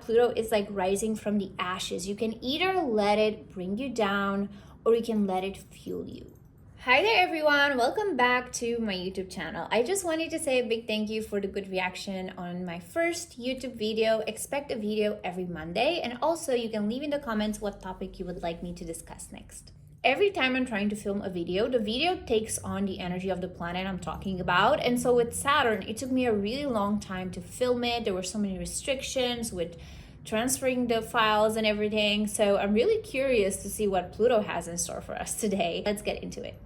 Pluto is like rising from the ashes. You can either let it bring you down or you can let it fuel you. Hi there everyone, welcome back to my YouTube channel. I just wanted to say a big thank you for the good reaction on my first YouTube video. Expect a video every Monday, and also you can leave in the comments what topic you would like me to discuss next. Every time I'm trying to film a video, the video takes on the energy of the planet I'm talking about. And so with Saturn, it took me a really long time to film it. There were so many restrictions with transferring the files and everything. So I'm really curious to see what Pluto has in store for us today. Let's get into it.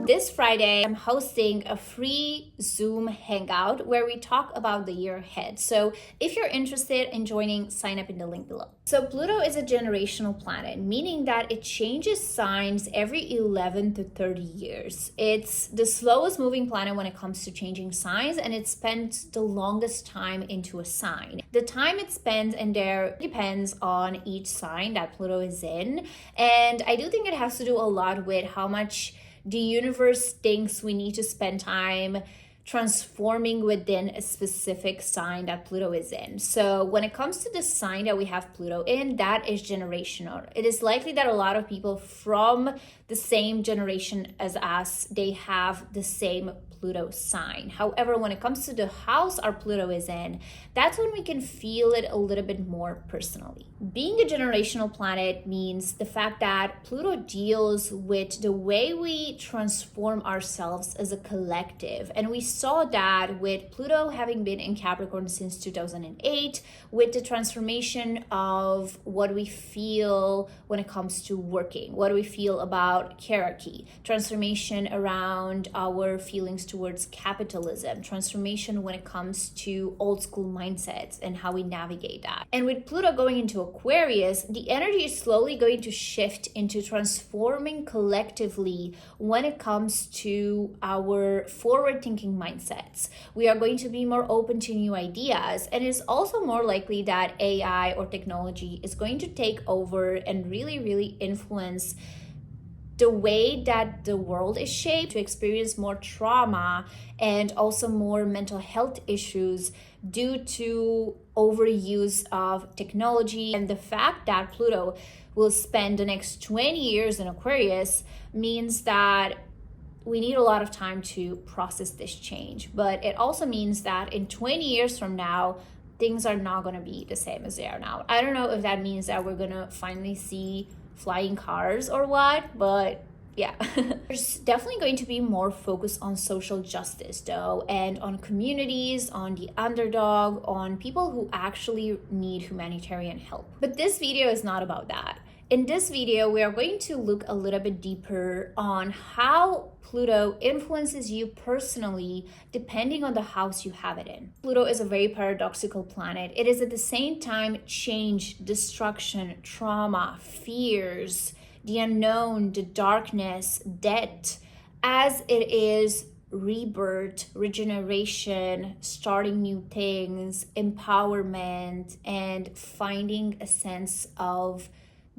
This Friday, I'm hosting a free Zoom hangout where we talk about the year ahead. So if you're interested in joining, sign up in the link below. So Pluto is a generational planet, meaning that it changes signs every 11 to 30 years. It's the slowest moving planet when it comes to changing signs, and it spends the longest time into a sign. The time it spends in there depends on each sign that Pluto is in. And I do think it has to do a lot with how much the universe thinks we need to spend time transforming within a specific sign that Pluto is in. So when it comes to the sign that we have Pluto in, that is generational. It is likely that a lot of people from the same generation as us, they have the same Pluto sign. However, when it comes to the house our Pluto is in, that's when we can feel it a little bit more personally. Being a generational planet means the fact that Pluto deals with the way we transform ourselves as a collective. And we saw that with Pluto having been in Capricorn since 2008, with the transformation of what we feel when it comes to working, what we feel about hierarchy, transformation around our feelings towards capitalism, transformation when it comes to old school mindsets and how we navigate that. And with Pluto going into Aquarius, the energy is slowly going to shift into transforming collectively when it comes to our forward-thinking mindsets. We are going to be more open to new ideas, and it's also more likely that AI or technology is going to take over and really influence the way that the world is shaped, to experience more trauma and also more mental health issues due to overuse of technology. And the fact that Pluto will spend the next 20 years in Aquarius means that we need a lot of time to process this change. But it also means that in 20 years from now, things are not going to be the same as they are now. I don't know if that means that we're going to finally see flying cars or what, but yeah. There's definitely going to be more focus on social justice though, and on communities, on the underdog, on people who actually need humanitarian help. But this video is not about that. In this video, we are going to look a little bit deeper on how Pluto influences you personally depending on the house you have it in. Pluto is a very paradoxical planet. It is at the same time change, destruction, trauma, fears, the unknown, the darkness, death, as it is rebirth, regeneration, starting new things, empowerment, and finding a sense of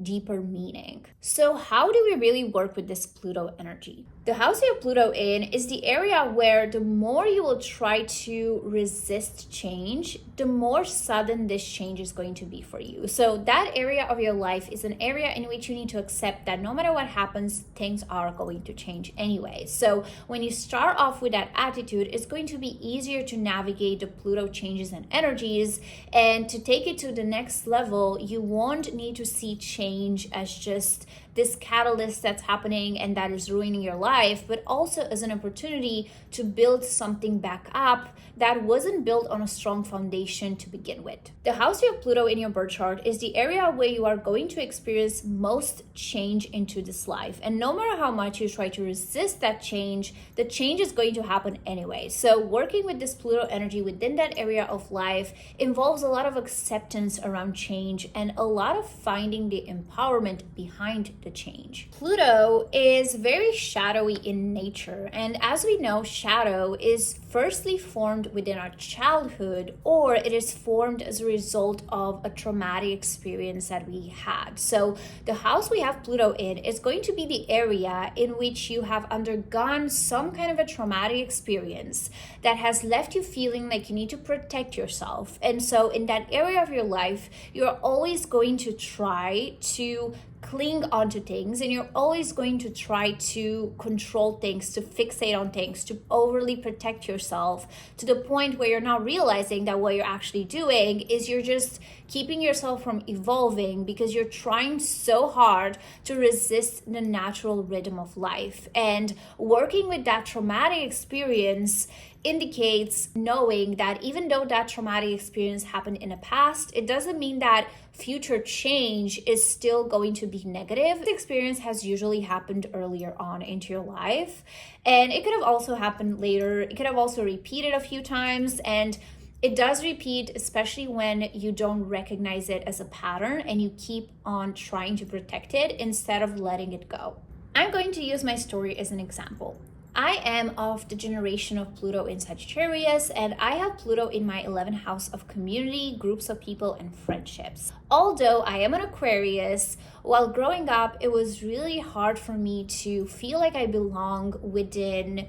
deeper meaning. So how do we really work with this Pluto energy? The house you have Pluto in is the area where the more you will try to resist change, the more sudden this change is going to be for you. So that area of your life is an area in which you need to accept that no matter what happens, things are going to change anyway. So when you start off with that attitude, it's going to be easier to navigate the Pluto changes and energies, and to take it to the next level, you won't need to see change as just this catalyst that's happening and that is ruining your life, but also as an opportunity to build something back up that wasn't built on a strong foundation to begin with. The house you have Pluto in your birth chart is the area where you are going to experience most change into this life. And no matter how much you try to resist that change, the change is going to happen anyway. So working with this Pluto energy within that area of life involves a lot of acceptance around change and a lot of finding the empowerment behind the change. Pluto is very shadowy in nature, and as we know, shadow is firstly formed within our childhood, or it is formed as a result of a traumatic experience that we had. So the house we have Pluto in is going to be the area in which you have undergone some kind of a traumatic experience that has left you feeling like you need to protect yourself. And so in that area of your life, you're always going to try to cling onto things, and you're always going to try to control things, to fixate on things, to overly protect yourself, to the point where you're not realizing that what you're actually doing is you're just keeping yourself from evolving because you're trying so hard to resist the natural rhythm of life. And working with that traumatic experience indicates knowing that even though that traumatic experience happened in the past, it doesn't mean that future change is still going to be negative. The experience has usually happened earlier on into your life, and it could have also happened later. It could have also repeated a few times, and it does repeat, especially when you don't recognize it as a pattern and you keep on trying to protect it instead of letting it go. I'm going to use my story as an example. I am of the generation of Pluto in Sagittarius, and I have Pluto in my 11th house of community, groups of people, and friendships. Although I am an Aquarius, while growing up, it was really hard for me to feel like I belong within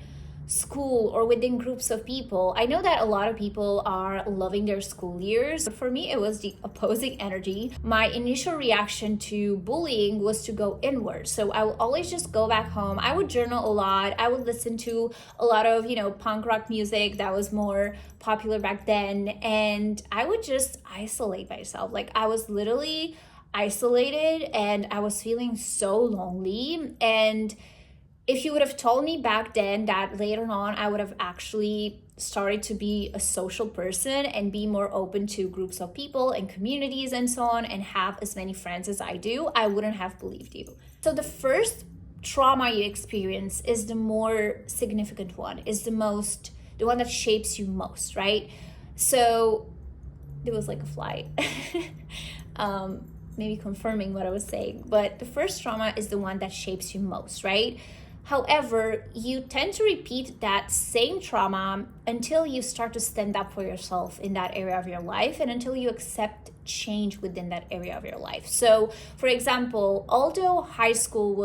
school or within groups of people. I know that a lot of people are loving their school years, but for me it was the opposing energy. My initial reaction to bullying was to go inward. So I would always just go back home. I would journal a lot. I would listen to a lot of, punk rock music that was more popular back then, and I would just isolate myself. Like, I was literally isolated and I was feeling so lonely. And if you would have told me back then that later on I would have actually started to be a social person and be more open to groups of people and communities and so on, and have as many friends as I do, I wouldn't have believed you. So the first trauma you experience is the more significant one, is the one that shapes you most, right? So there was like a flight. Maybe confirming what I was saying, but the first trauma is the one that shapes you most, right? However, you tend to repeat that same trauma until you start to stand up for yourself in that area of your life, and until you accept change within that area of your life. So, for example, although high school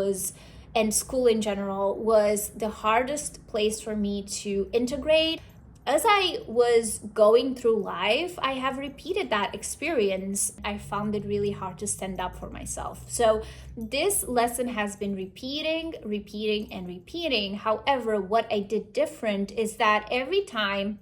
and school in general was the hardest place for me to integrate, as I was going through life, I have repeated that experience. I found it really hard to stand up for myself. So this lesson has been repeating. However, what I did different is that every time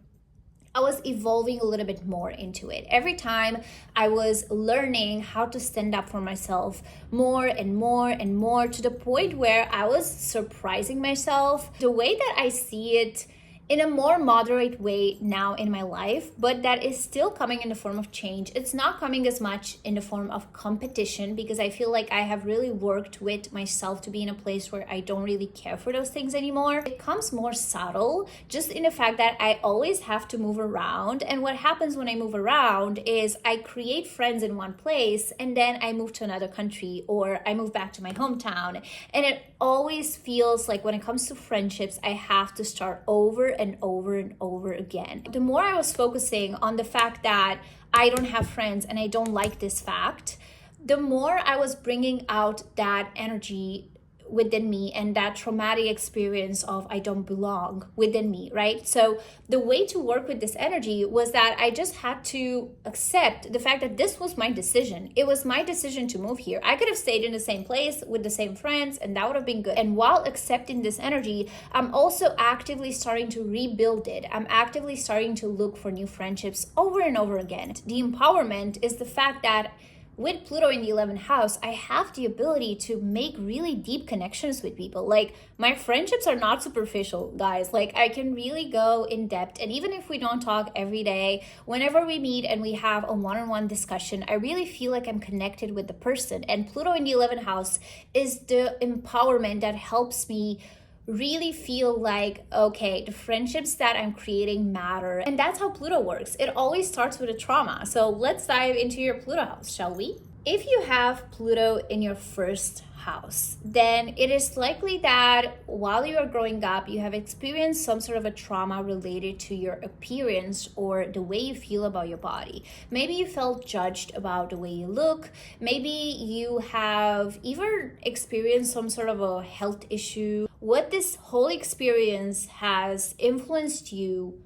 I was evolving a little bit more into it. Every time I was learning how to stand up for myself more and more and more, to the point where I was surprising myself. The way that I see it in a more moderate way now in my life, but that is still coming in the form of change. It's not coming as much in the form of competition, because I feel like I have really worked with myself to be in a place where I don't really care for those things anymore. It comes more subtle, just in the fact that I always have to move around. And what happens when I move around is I create friends in one place, and then I move to another country, or I move back to my hometown. And it always feels like when it comes to friendships, I have to start over and over and over again. The more I was focusing on the fact that I don't have friends and I don't like this fact, the more I was bringing out that energy within me and that traumatic experience of I don't belong within me, right? So the way to work with this energy was that I just had to accept the fact that this was my decision. It was my decision to move here. I could have stayed in the same place with the same friends, and that would have been good. And while accepting this energy, I'm also actively starting to rebuild it. I'm actively starting to look for new friendships over and over again. The empowerment is the fact that with Pluto in the 11th house, I have the ability to make really deep connections with people. Like, my friendships are not superficial, guys. Like, I can really go in depth. And even if we don't talk every day, whenever we meet and we have a one-on-one discussion, I really feel like I'm connected with the person. And Pluto in the 11th house is the empowerment that helps me really feel like, okay, the friendships that I'm creating matter. And that's how Pluto works. It always starts with a trauma. So let's dive into your Pluto house, shall we? If you have Pluto in your first house, then it is likely that while you are growing up, you have experienced some sort of a trauma related to your appearance or the way you feel about your body. Maybe you felt judged about the way you look. Maybe you have even experienced some sort of a health issue. What this whole experience has influenced you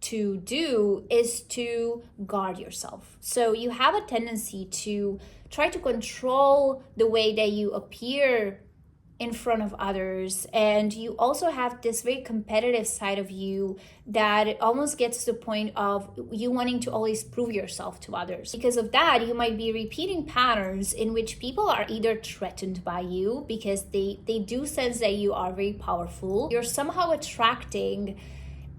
to do is to guard yourself. So you have a tendency to try to control the way that you appear in front of others, and you also have this very competitive side of you that it almost gets to the point of you wanting to always prove yourself to others. Because of that, you might be repeating patterns in which people are either threatened by you because they do sense that you are very powerful. You're somehow attracting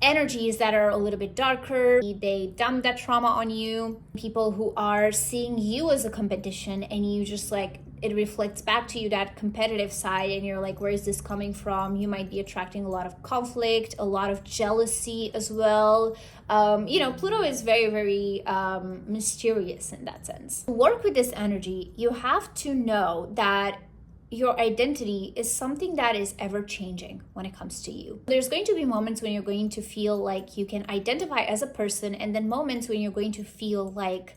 energies that are a little bit darker. They dump that trauma on you. People who are seeing you as a competition, and you just like, it reflects back to you that competitive side, and you're like, where is this coming from? You might be attracting a lot of conflict, a lot of jealousy as well. Pluto is very, very mysterious in that sense. To work with this energy, you have to know that your identity is something that is ever changing when it comes to you. There's going to be moments when you're going to feel like you can identify as a person, and then moments when you're going to feel like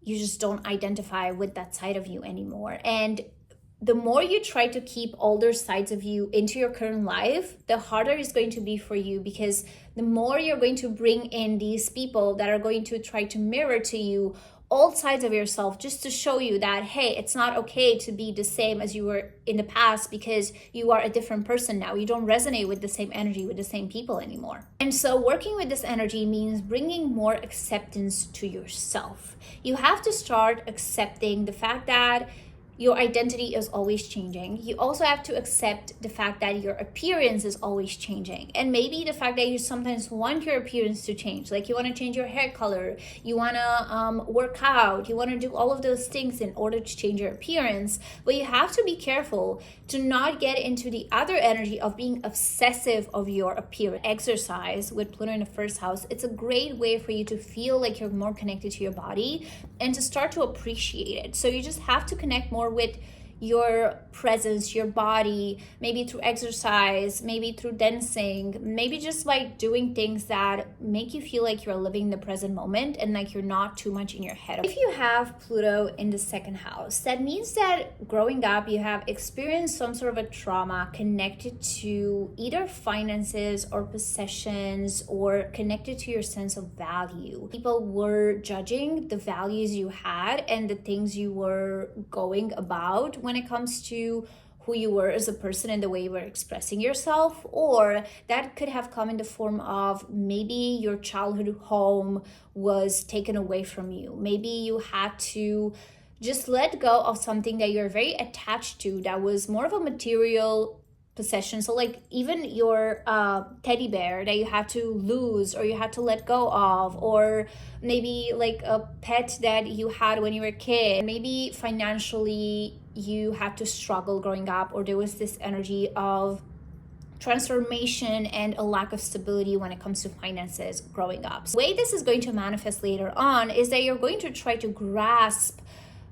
you just don't identify with that side of you anymore. And the more you try to keep older sides of you into your current life, the harder it's going to be for you, because the more you're going to bring in these people that are going to try to mirror to you old sides of yourself, just to show you that, hey, it's not okay to be the same as you were in the past, because you are a different person now. You don't resonate with the same energy, with the same people anymore. And so working with this energy means bringing more acceptance to yourself. You have to start accepting the fact that your identity is always changing. You also have to accept the fact that your appearance is always changing. And maybe the fact that you sometimes want your appearance to change. Like you want to change your hair color, you want to work out, you want to do all of those things in order to change your appearance. But you have to be careful to not get into the other energy of being obsessive of your appearance. Exercise with Pluto in the first house, it's a great way for you to feel like you're more connected to your body and to start to appreciate it. So you just have to connect more with your presence, your body, maybe through exercise, maybe through dancing, maybe just like doing things that make you feel like you're living the present moment and like you're not too much in your head. If you have Pluto in the second house, that means that growing up you have experienced some sort of a trauma connected to either finances or possessions, or connected to your sense of value. People were judging the values you had and the things you were going about when it comes to who you were as a person and the way you were expressing yourself. Or that could have come in the form of maybe your childhood home was taken away from you. Maybe you had to just let go of something that you're very attached to that was more of a material possession. So like even your teddy bear that you had to lose or you had to let go of, or maybe like a pet that you had when you were a kid. Maybe financially you had to struggle growing up, or there was this energy of transformation and a lack of stability when it comes to finances growing up. So the way this is going to manifest later on is that you're going to try to grasp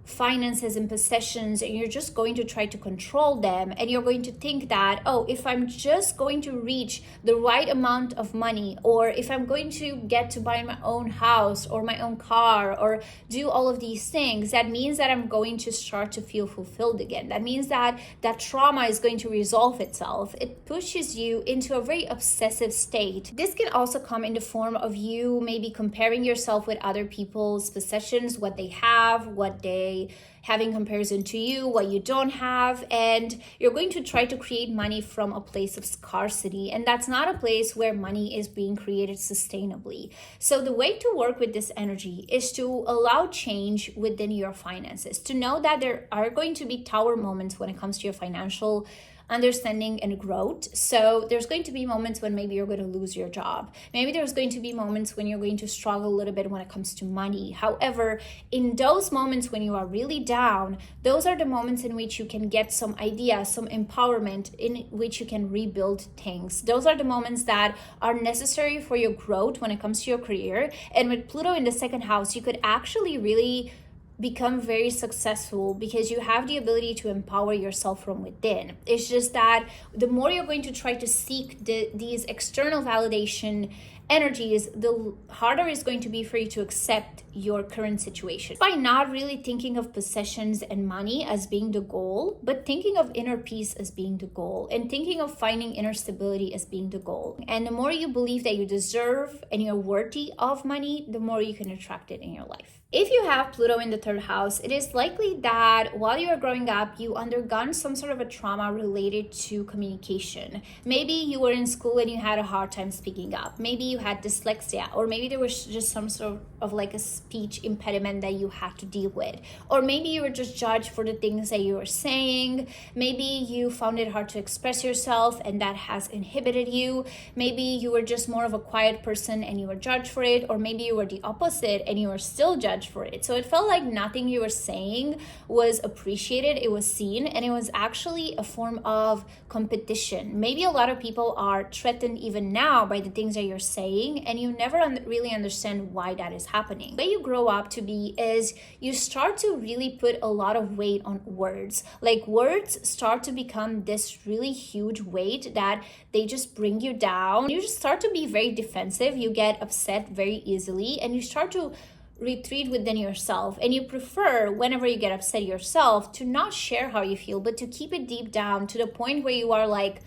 finances and possessions, and you're just going to try to control them, and you're going to think that, oh, if I'm just going to reach the right amount of money, or if I'm going to get to buy my own house or my own car or do all of these things, that means that I'm going to start to feel fulfilled again. That means that that trauma is going to resolve itself. It pushes you into a very obsessive state. This can also come in the form of you maybe comparing yourself with other people's possessions, what they have, what they have in comparison to you, what you don't have, and you're going to try to create money from a place of scarcity, and that's not a place where money is being created sustainably. So the way to work with this energy is to allow change within your finances, to know that there are going to be tower moments when it comes to your financial understanding and growth. So there's going to be moments when maybe you're going to lose your job. Maybe there's going to be moments when you're going to struggle a little bit when it comes to money. However, in those moments when you are really down, those are the moments in which you can get some ideas, some empowerment, in which you can rebuild things. Those are the moments that are necessary for your growth when it comes to your career. And with Pluto in the second house, you could actually really become very successful because you have the ability to empower yourself from within. It's just that the more you're going to try to seek these external validation energies, the harder it's going to be for you to accept your current situation. By not really thinking of possessions and money as being the goal, but thinking of inner peace as being the goal, and thinking of finding inner stability as being the goal. And the more you believe that you deserve and you're worthy of money, the more you can attract it in your life. If you have Pluto in the third house, it is likely that while you were growing up, you undergone some sort of a trauma related to communication. Maybe you were in school and you had a hard time speaking up. Maybe you had dyslexia, or maybe there was just some sort of like a speech impediment that you had to deal with. Or maybe you were just judged for the things that you were saying. Maybe you found it hard to express yourself and that has inhibited you. Maybe you were just more of a quiet person and you were judged for it. Or maybe you were the opposite and you were still judged for it. So it felt like nothing you were saying was appreciated, it was seen, and it was actually a form of competition. Maybe a lot of people are threatened even now by the things that you're saying, and you never really understand why that is happening. The way you grow up to be is you start to really put a lot of weight on words. Like, words start to become this really huge weight that they just bring you down. You just start to be very defensive, you get upset very easily, and you start to retreat within yourself, and you prefer, whenever you get upset yourself, to not share how you feel, but to keep it deep down to the point where you are like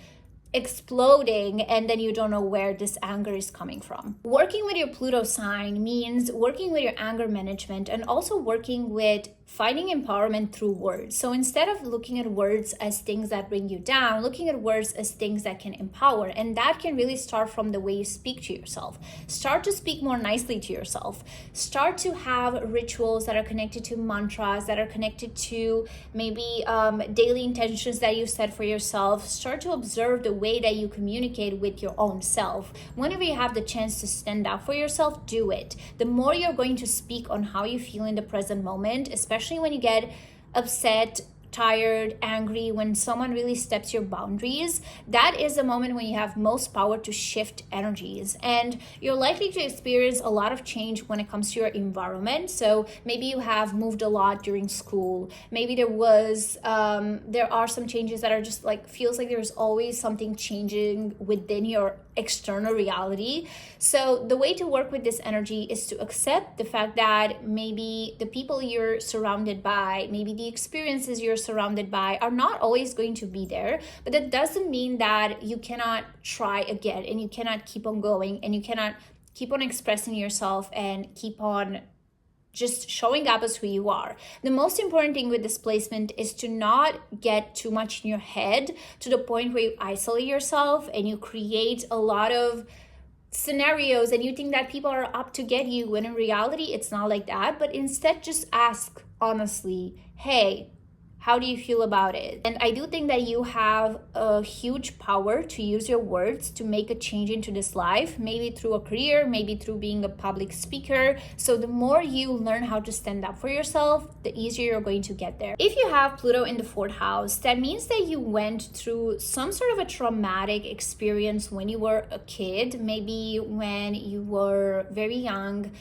exploding and then you don't know where this anger is coming from. Working with your Pluto sign means working with your anger management and also working with finding empowerment through words. So instead of looking at words as things that bring you down, looking at words as things that can empower. And that can really start from the way you speak to yourself. Start to speak more nicely to yourself. Start to have rituals that are connected to mantras, that are connected to maybe daily intentions that you set for yourself. Start to observe the way that you communicate with your own self. Whenever you have the chance to stand up for yourself, do it. The more you're going to speak on how you feel in the present moment, especially when you get upset, tired, angry, when someone really steps your boundaries, that is the moment when you have most power to shift energies. And you're likely to experience a lot of change when it comes to your environment. So maybe you have moved a lot during school. Maybe there are some changes that are just like, feels like there's always something changing within your external reality. So the way to work with this energy is to accept the fact that maybe the people you're surrounded by, maybe the experiences you're surrounded by are not always going to be there, but that doesn't mean that you cannot try again and you cannot keep on going and you cannot keep on expressing yourself and keep on just showing up as who you are. The most important thing with this placement is to not get too much in your head to the point where you isolate yourself and you create a lot of scenarios and you think that people are up to get you, when in reality it's not like that. But instead, just ask honestly, hey, how do you feel about it? And I do think that you have a huge power to use your words to make a change into this life, maybe through a career, maybe through being a public speaker. So the more you learn how to stand up for yourself, the easier you're going to get there. If you have Pluto in the fourth house, that means that you went through some sort of a traumatic experience when you were a kid, maybe when you were very young.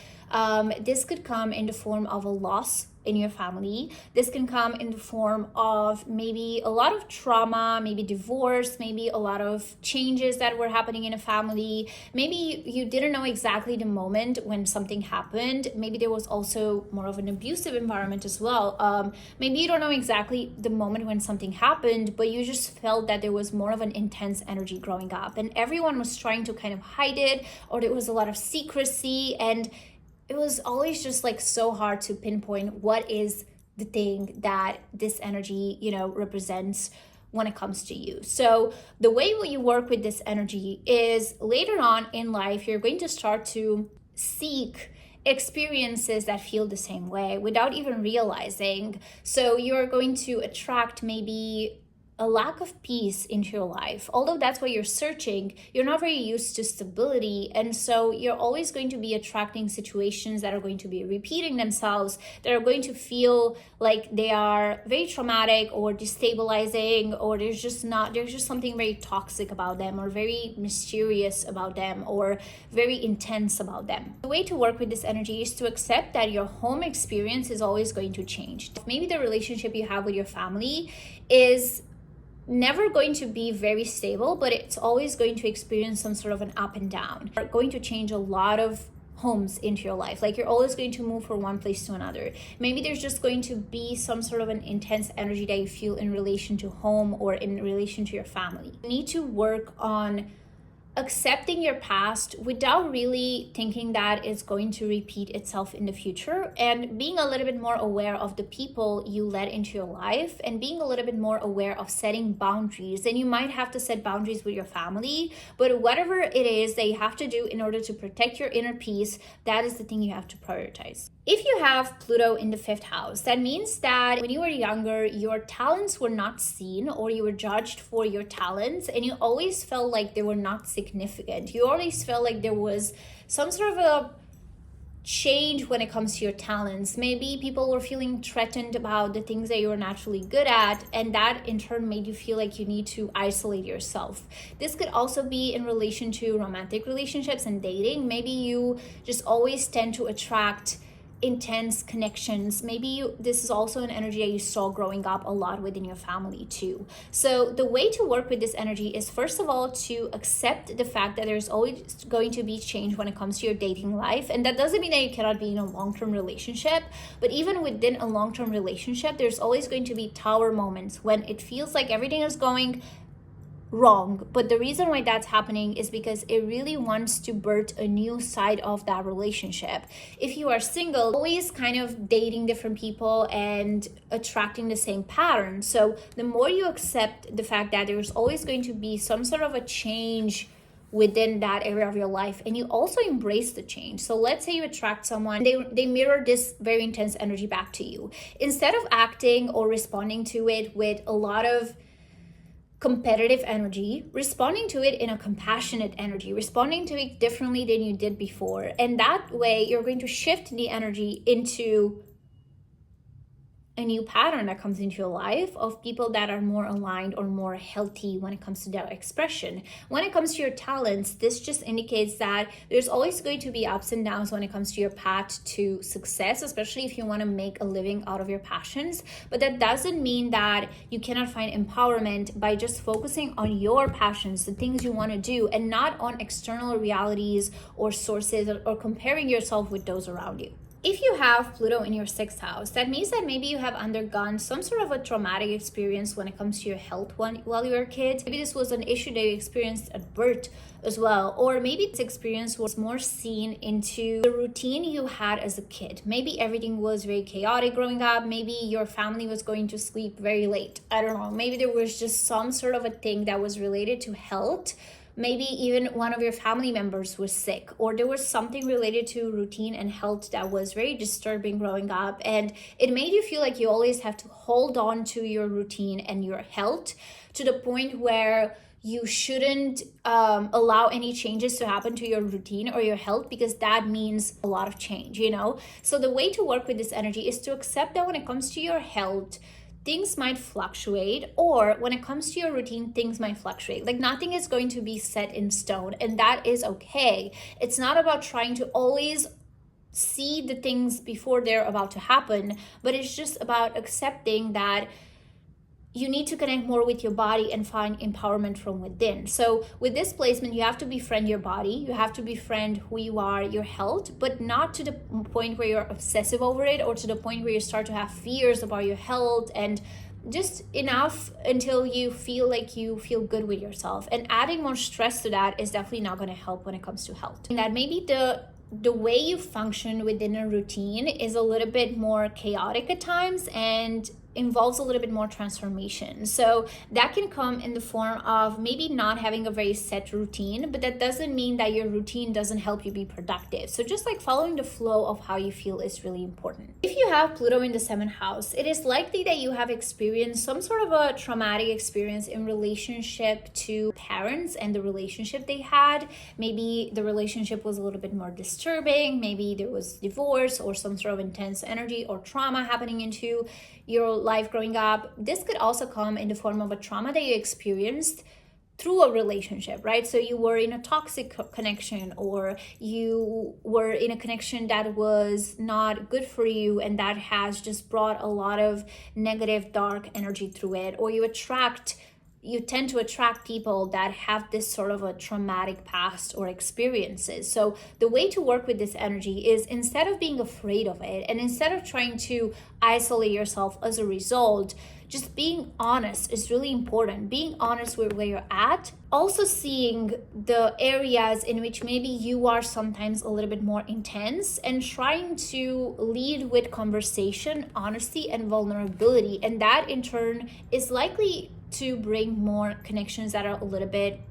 This could come in the form of a loss in your family. This can come in the form of maybe a lot of trauma, maybe divorce, maybe a lot of changes that were happening in a family. Maybe you didn't know exactly the moment when something happened. Maybe there was also more of an abusive environment as well. Maybe you don't know exactly the moment when something happened, but you just felt that there was more of an intense energy growing up and everyone was trying to kind of hide it, or there was a lot of secrecy, and it was always just like so hard to pinpoint what is the thing that this energy, represents when it comes to you. So the way you work with this energy is later on in life, you're going to start to seek experiences that feel the same way without even realizing. So you're going to attract maybe a lack of peace into your life. Although that's what you're searching, you're not very used to stability. And so you're always going to be attracting situations that are going to be repeating themselves, that are going to feel like they are very traumatic or destabilizing, or there's just something very toxic about them, or very mysterious about them, or very intense about them. The way to work with this energy is to accept that your home experience is always going to change. Maybe the relationship you have with your family is never going to be very stable, but it's always going to experience some sort of an up and down. You're going to change a lot of homes into your life. Like, you're always going to move from one place to another. Maybe there's just going to be some sort of an intense energy that you feel in relation to home or in relation to your family. You need to work on accepting your past without really thinking that it's going to repeat itself in the future, and being a little bit more aware of the people you let into your life, and being a little bit more aware of setting boundaries. And you might have to set boundaries with your family, but whatever it is that you have to do in order to protect your inner peace, that is the thing you have to prioritize. If you have Pluto in the 5th house, that means that when you were younger, your talents were not seen, or you were judged for your talents, and you always felt like they were not significant. You always felt like there was some sort of a change when it comes to your talents. Maybe people were feeling threatened about the things that you were naturally good at, and that in turn made you feel like you need to isolate yourself. This could also be in relation to romantic relationships and dating. Maybe you just always tend to attract intense connections. Maybe this is also an energy that you saw growing up a lot within your family too. So the way to work with this energy is, first of all, to accept the fact that there's always going to be change when it comes to your dating life. And that doesn't mean that you cannot be in a long-term relationship, but even within a long-term relationship, there's always going to be tower moments when it feels like everything is going wrong. But the reason why that's happening is because it really wants to birth a new side of that relationship. If you are single, always kind of dating different people and attracting the same pattern. So the more you accept the fact that there's always going to be some sort of a change within that area of your life, and you also embrace the change. So let's say you attract someone, they mirror this very intense energy back to you. Instead of acting or responding to it with a lot of competitive energy, responding to it in a compassionate energy, responding to it differently than you did before. And that way you're going to shift the energy into a new pattern that comes into your life of people that are more aligned or more healthy when it comes to their expression. When it comes to your talents, this just indicates that there's always going to be ups and downs when it comes to your path to success, especially if you want to make a living out of your passions. But that doesn't mean that you cannot find empowerment by just focusing on your passions, the things you want to do, and not on external realities or sources, or comparing yourself with those around you. If you have Pluto in your 6th house, that means that maybe you have undergone some sort of a traumatic experience when it comes to your health while you were a kid. Maybe this was an issue that you experienced at birth as well. Or maybe this experience was more seen into the routine you had as a kid. Maybe everything was very chaotic growing up. Maybe your family was going to sleep very late. I don't know. Maybe there was just some sort of a thing that was related to health. Maybe even one of your family members was sick, or there was something related to routine and health that was very disturbing growing up, and it made you feel like you always have to hold on to your routine and your health to the point where you shouldn't allow any changes to happen to your routine or your health, because that means a lot of change, you know? So the way to work with this energy is to accept that when it comes to your health, things might fluctuate, or when it comes to your routine, things might fluctuate. Like, nothing is going to be set in stone, and that is okay. It's not about trying to always see the things before they're about to happen, but it's just about accepting that you need to connect more with your body and find empowerment from within. So with this placement, you have to befriend your body. You have to befriend who you are, your health, but not to the point where you're obsessive over it, or to the point where you start to have fears about your health, and just enough until you feel like you feel good with yourself. And adding more stress to that is definitely not going to help when it comes to health. And that maybe the way you function within a routine is a little bit more chaotic at times, and involves a little bit more transformation. So that can come in the form of maybe not having a very set routine, but that doesn't mean that your routine doesn't help you be productive. So just like following the flow of how you feel is really important. If you have Pluto in the 7th house, it is likely that you have experienced some sort of a traumatic experience in relationship to parents and the relationship they had. Maybe the relationship was a little bit more disturbing. Maybe there was divorce or some sort of intense energy or trauma happening into your life growing up. This could also come in the form of a trauma that you experienced through a relationship, right? So you were in a toxic connection, or you were in a connection that was not good for you, and that has just brought a lot of negative, dark energy through it. Or you tend to attract people that have this sort of a traumatic past or experiences. So the way to work with this energy is, instead of being afraid of it and instead of trying to isolate yourself as a result, just being honest is really important. Being honest with where you're at. Also seeing the areas in which maybe you are sometimes a little bit more intense, and trying to lead with conversation, honesty, and vulnerability. And that in turn is likely to bring more connections that are a little bit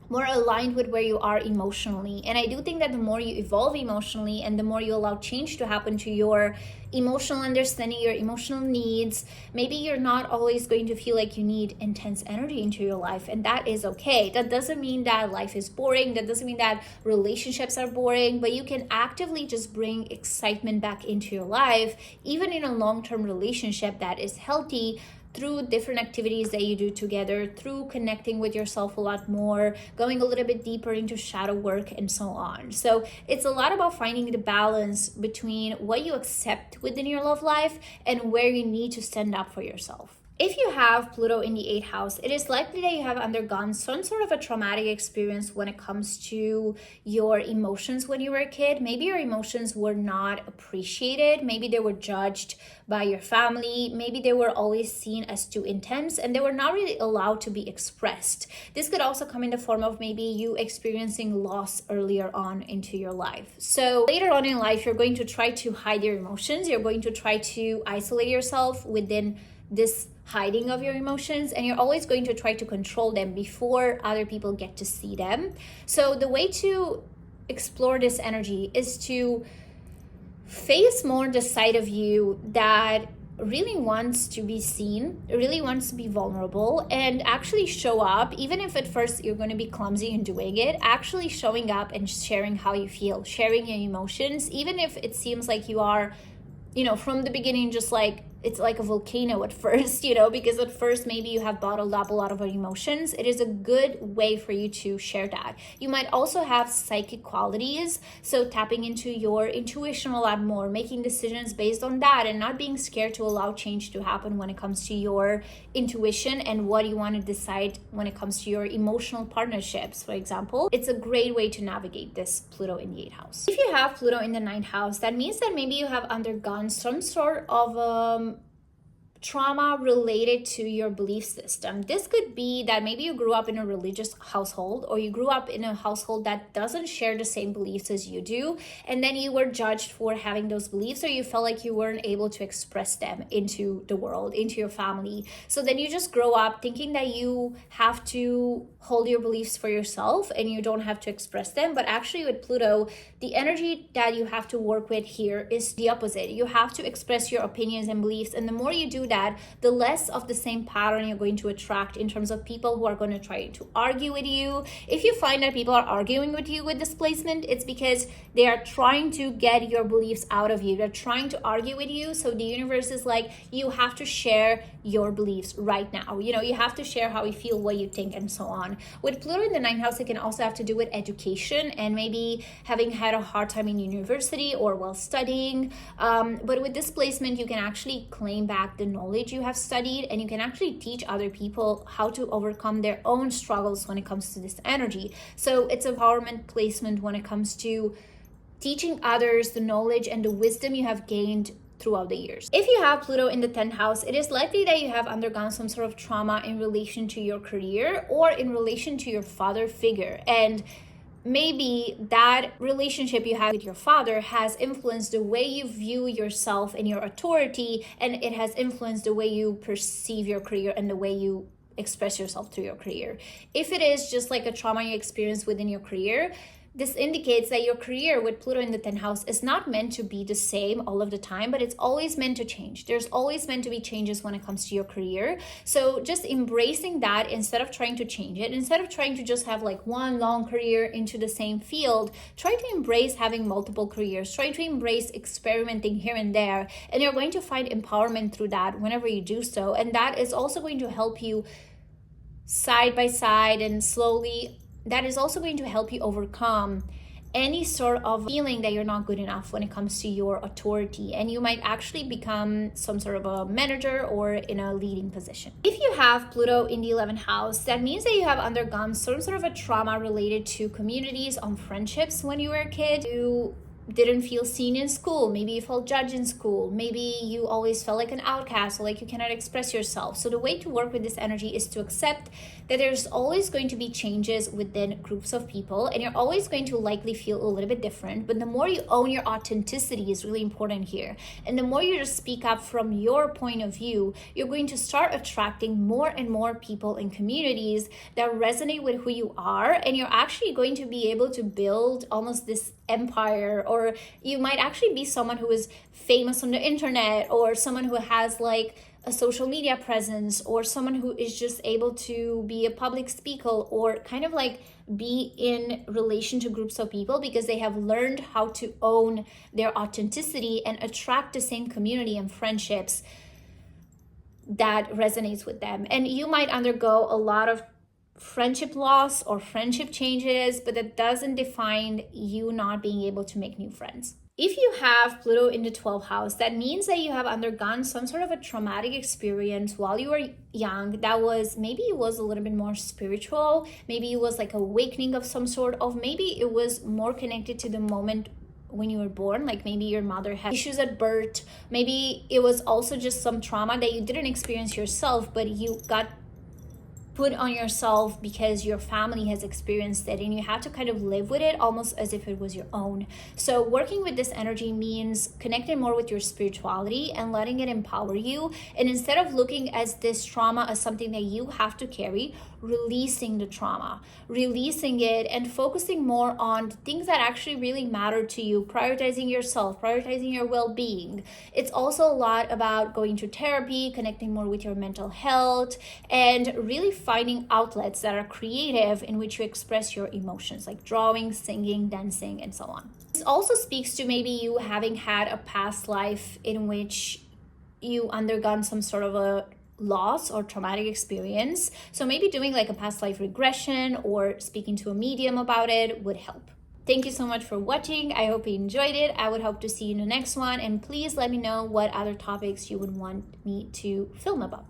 more aligned with where you are emotionally. And I do think that the more you evolve emotionally and the more you allow change to happen to your emotional understanding, your emotional needs, maybe you're not always going to feel like you need intense energy into your life, and that is okay. That doesn't mean that life is boring. That doesn't mean that relationships are boring, but you can actively just bring excitement back into your life, even in a long-term relationship that is healthy, through different activities that you do together, through connecting with yourself a lot more, going a little bit deeper into shadow work, and so on. So it's a lot about finding the balance between what you accept within your love life and where you need to stand up for yourself. If you have Pluto in the 8th house, it is likely that you have undergone some sort of a traumatic experience when it comes to your emotions when you were a kid. Maybe your emotions were not appreciated. Maybe they were judged by your family. Maybe they were always seen as too intense, and they were not really allowed to be expressed. This could also come in the form of maybe you experiencing loss earlier on into your life. So later on in life, you're going to try to hide your emotions. You're going to try to isolate yourself within this hiding of your emotions, and you're always going to try to control them before other people get to see them. So the way to explore this energy is to face more the side of you that really wants to be seen, really wants to be vulnerable, and actually show up, even if at first you're going to be clumsy in doing it, actually showing up and sharing how you feel, sharing your emotions, even if it seems like you are, from the beginning, just like it's like a volcano at first, because at first maybe you have bottled up a lot of emotions. It is a good way for you to share that. You might also have psychic qualities, so tapping into your intuition a lot more, making decisions based on that, and not being scared to allow change to happen when it comes to your intuition and what you want to decide when it comes to your emotional partnerships, for example. It's a great way to navigate this Pluto in the 8th house. If you have Pluto in the 9th house, that means that maybe you have undergone some sort of trauma related to your belief system. This could be that maybe you grew up in a religious household, or you grew up in a household that doesn't share the same beliefs as you do, and then you were judged for having those beliefs, or you felt like you weren't able to express them into the world, into your family. So then you just grow up thinking that you have to hold your beliefs for yourself and you don't have to express them. But actually with Pluto, the energy that you have to work with here is the opposite. You have to express your opinions and beliefs, and the more you do that, the less of the same pattern you're going to attract in terms of people who are going to try to argue with you. If you find that people are arguing with you with displacement, it's because they are trying to get your beliefs out of you. They're trying to argue with you. So the universe is like, you have to share your beliefs right now. You have to share how you feel, what you think, and so on. With Pluto in the 9th house, it can also have to do with education and maybe having had a hard time in university or while studying. But with displacement, you can actually claim back the knowledge you have studied, and you can actually teach other people how to overcome their own struggles when it comes to this energy. So it's empowerment placement when it comes to teaching others the knowledge and the wisdom you have gained throughout the years. If you have Pluto in the 10th house, it is likely that you have undergone some sort of trauma in relation to your career or in relation to your father figure. And maybe that relationship you have with your father has influenced the way you view yourself and your authority, and it has influenced the way you perceive your career and the way you express yourself through your career. If it is just like a trauma you experience within your career, this indicates that your career with Pluto in the 10th house is not meant to be the same all of the time, but it's always meant to change. There's always meant to be changes when it comes to your career. So just embracing that instead of trying to change it, instead of trying to just have like one long career into the same field, try to embrace having multiple careers, try to embrace experimenting here and there, and you're going to find empowerment through that whenever you do so. And that is also going to help you side by side and slowly. That is also going to help you overcome any sort of feeling that you're not good enough when it comes to your authority, and you might actually become some sort of a manager or in a leading position. If you have Pluto in the 11th house, that means that you have undergone some sort of a trauma related to communities, on friendships when you were a kid. You didn't feel seen in school, maybe you felt judged in school, maybe you always felt like an outcast or like you cannot express yourself. So the way to work with this energy is to accept that there's always going to be changes within groups of people, and you're always going to likely feel a little bit different. But the more you own your authenticity is really important here, and the more you just speak up from your point of view, you're going to start attracting more and more people and communities that resonate with who you are, and you're actually going to be able to build almost this empire. Or you might actually be someone who is famous on the internet, or someone who has like a social media presence, or someone who is just able to be a public speaker, or kind of like be in relation to groups of people because they have learned how to own their authenticity and attract the same community and friendships that resonates with them. And you might undergo a lot of friendship loss or friendship changes, but that doesn't define you not being able to make new friends. If you have Pluto in the 12th house, that means that you have undergone some sort of a traumatic experience while you were young that was, maybe it was a little bit more spiritual, maybe it was like awakening of some sort of, maybe it was more connected to the moment when you were born, like maybe your mother had issues at birth, maybe it was also just some trauma that you didn't experience yourself, but you got put on yourself because your family has experienced it, and you have to kind of live with it almost as if it was your own. So working with this energy means connecting more with your spirituality and letting it empower you, and instead of looking at this trauma as something that you have to carry, releasing the trauma, releasing it, and focusing more on the things that actually really matter to you, prioritizing yourself, prioritizing your well-being. It's also a lot about going to therapy, connecting more with your mental health, and really finding outlets that are creative in which you express your emotions, like drawing, singing, dancing, and so on. This also speaks to maybe you having had a past life in which you undergone some sort of a loss or traumatic experience. So maybe doing like a past life regression or speaking to a medium about it would help. Thank you so much for watching. I hope you enjoyed it. I would hope to see you in the next one, and please let me know what other topics you would want me to film about.